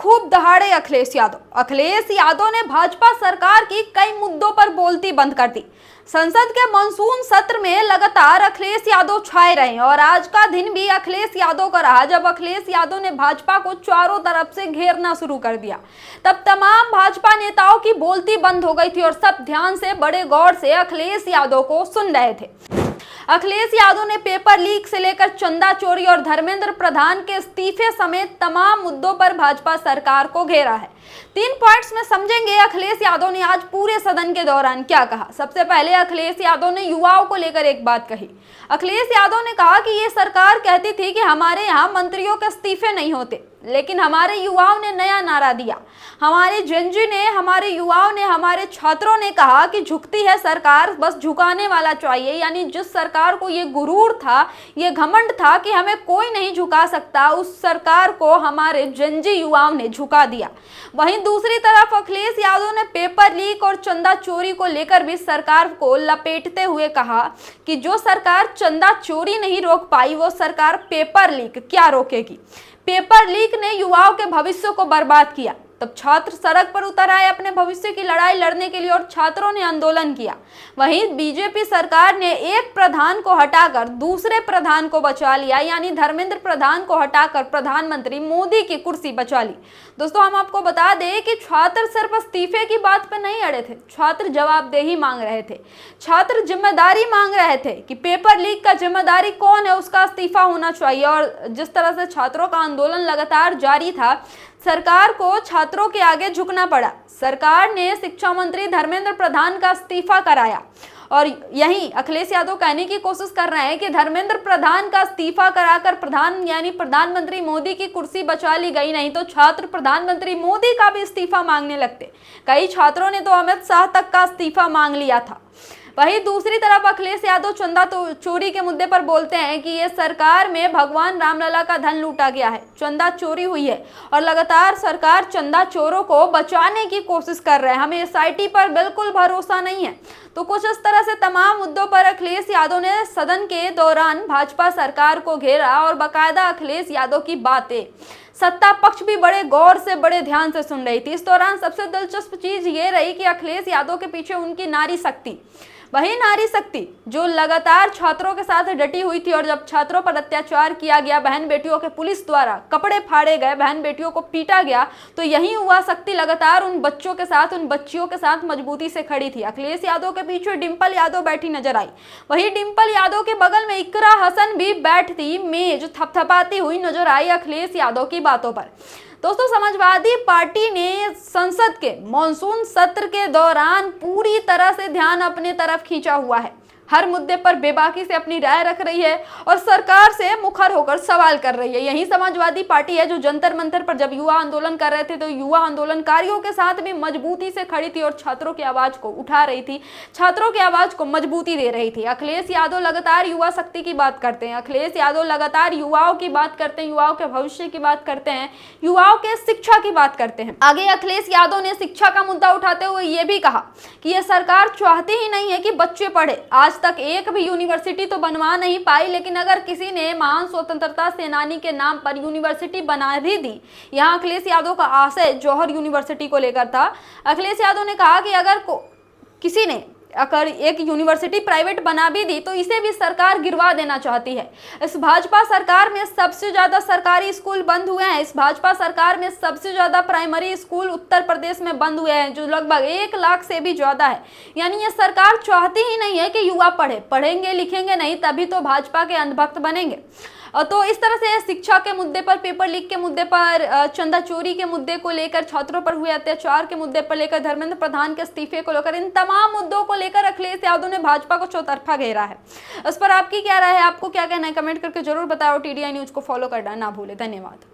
खूब दहाड़े अखिलेश यादव ने भाजपा सरकार की कई मुद्दों पर बोलती बंद कर दी। संसद के मानसून सत्र में लगातार अखिलेश यादव छाए रहे और आज का दिन भी अखिलेश यादव का रहा, जब अखिलेश यादव ने भाजपा को चारों तरफ से घेरना शुरू कर दिया। तब तमाम भाजपा नेताओं की बोलती बंद हो गई थी और सब ध्यान से बड़े गौर से अखिलेश यादव को सुन रहे थे। अखिलेश यादव ने पेपर लीक से लेकर चंदा चोरी और धर्मेंद्र प्रधान के इस्तीफे समेत तमाम मुद्दों पर भाजपा सरकार को घेरा है। 3 पॉइंट्स में समझेंगे अखिलेश यादव ने आज पूरे सदन के दौरान क्या कहा। सबसे पहले अखिलेश यादव ने युवाओं को लेकर एक बात कही। अखिलेश यादव ने कहा कि ये सरकार कहती थी कि हमारे यहाँ मंत्रियों के इस्तीफे नहीं होते, लेकिन हमारे युवाओं ने नया नारा दिया। हमारे जेनजी ने, हमारे युवाओं ने, हमारे छात्रों ने कहा कि झुकती है सरकार, बस झुकाने वाला चाहिए। यानी जिस सरकार को ये गुरूर था, ये घमंड था कि हमें कोई नहीं झुका सकता, उस सरकार को हमारे जेनजी युवाओं ने झुका दिया। वहीं दूसरी तरफ अखिलेश यादव ने पेपर लीक और चंदा चोरी को लेकर भी सरकार को लपेटते हुए कहा कि जो सरकार चंदा चोरी नहीं रोक पाई, वो सरकार पेपर लीक क्या रोकेगी। पेपर लीक ने युवाओं के भविष्य को बर्बाद किया। तब छात्र सड़क पर उतर आए अपने भविष्य की लड़ाई लड़ने के लिए और छात्रों ने आंदोलन किया। वहीं बीजेपी सरकार ने एक प्रधान को हटाकर दूसरे प्रधान को बचा लिया, यानी धर्मेंद्र प्रधान को हटाकर प्रधानमंत्री मोदी की कुर्सी बचा ली। दोस्तों, हम आपको बता दें कि छात्र सिर्फ इस्तीफे की बात पर नहीं अड़े थे, छात्र जवाबदेही मांग रहे थे, छात्र जिम्मेदारी मांग रहे थे कि पेपर लीक का जिम्मेदारी कौन है, उसका इस्तीफा होना चाहिए। और जिस तरह से छात्रों का आंदोलन लगातार जारी था, सरकार को छात्रों के आगे झुकना पड़ा। सरकार ने शिक्षा मंत्री धर्मेंद्र प्रधान का इस्तीफा कराया और यही अखिलेश यादव कहने की कोशिश कर रहे हैं कि धर्मेंद्र प्रधान का इस्तीफा कराकर प्रधानमंत्री मोदी की कुर्सी बचा ली गई, नहीं तो छात्र प्रधानमंत्री मोदी का भी इस्तीफा मांगने लगते। कई छात्रों ने तो अमित शाह तक का इस्तीफा मांग लिया था। वहीं दूसरी तरफ अखिलेश यादव चंदा चोरी के मुद्दे पर बोलते हैं कि ये सरकार में भगवान रामलला का धन लूटा गया है, चंदा चोरी हुई है और लगातार सरकार चंदा चोरों को बचाने की कोशिश कर रहे हैं, हमें एसआईटी पर बिल्कुल भरोसा नहीं है। तो कुछ इस तरह से तमाम मुद्दों पर अखिलेश यादव ने सदन के दौरान भाजपा सरकार को घेरा और बाकायदा अखिलेश यादव की बातें सत्ता पक्ष भी बड़े गौर से, बड़े ध्यान से सुन रही थी। इस दौरान सबसे दिलचस्प चीज ये रही कि अखिलेश यादव के पीछे उनकी नारी शक्ति, वही नारी शक्ति जो लगातार छात्रों के साथ डटी हुई थी और जब छात्रों पर अत्याचार किया गया, बहन बेटियों के पुलिस द्वारा कपड़े फाड़े गए, बहन बेटियों को पीटा गया, तो यही युवा शक्ति लगातार उन बच्चों के साथ, उन बच्चियों के साथ मजबूती से खड़ी थी। अखिलेश यादव के पीछे डिंपल यादव बैठी नजर आई। वही डिंपल यादव के बगल में इकरा हसन भी बैठती मेज थपथपाती हुई नजर आई अखिलेश यादव की बातों पर। दोस्तों, समाजवादी पार्टी ने संसद के मॉनसून सत्र के दौरान पूरी तरह से ध्यान अपने तरफ खींचा हुआ है, हर मुद्दे पर बेबाकी से अपनी राय रख रही है और सरकार से मुखर होकर सवाल कर रही है। यही समाजवादी पार्टी है जो जंतर मंतर पर जब युवा आंदोलन कर रहे थे तो युवा आंदोलनकारियों के साथ भी मजबूती से खड़ी थी और छात्रों की आवाज को उठा रही थी, छात्रों की आवाज को मजबूती दे रही थी। अखिलेश यादव लगातार युवा शक्ति की बात करते हैं, अखिलेश यादव लगातार युवाओं की बात करते हैं, युवाओं के भविष्य की बात करते हैं, युवाओं के शिक्षा की बात करते हैं। आगे अखिलेश यादव ने शिक्षा का मुद्दा उठाते हुए ये भी कहा कि यह सरकार चाहती ही नहीं है कि बच्चे पढ़े। आज तक एक भी यूनिवर्सिटी तो बनवा नहीं पाई, लेकिन अगर किसी ने महान स्वतंत्रता सेनानी के नाम पर यूनिवर्सिटी बना भी दी, यहाँ अखिलेश यादव का आशय जौहर यूनिवर्सिटी को लेकर था। अखिलेश यादव ने कहा कि अगर किसी ने अगर एक यूनिवर्सिटी प्राइवेट बना भी दी तो इसे भी सरकार गिरवा देना चाहती है। इस भाजपा सरकार में सबसे ज्यादा सरकारी स्कूल बंद हुए हैं, इस भाजपा सरकार में सबसे ज्यादा प्राइमरी स्कूल उत्तर प्रदेश में बंद हुए हैं, जो लगभग 1 लाख से भी ज्यादा है। यानी ये सरकार चाहती ही नहीं है कि युवा पढ़ेंगे लिखेंगे नहीं, तभी तो भाजपा के अंधभक्त बनेंगे। तो इस तरह से शिक्षा के मुद्दे पर, पेपर लीक के मुद्दे पर, चंदा चोरी के मुद्दे को लेकर, छात्रों पर हुए अत्याचार के मुद्दे पर लेकर, धर्मेंद्र प्रधान के इस्तीफे को लेकर, इन तमाम मुद्दों को लेकर अखिलेश यादव ने भाजपा को चौतरफा घेरा है। इस पर आपकी क्या राय है, आपको क्या कहना है, कमेंट करके जरूर बताओ। TDI न्यूज को फॉलो करना ना भूले। धन्यवाद।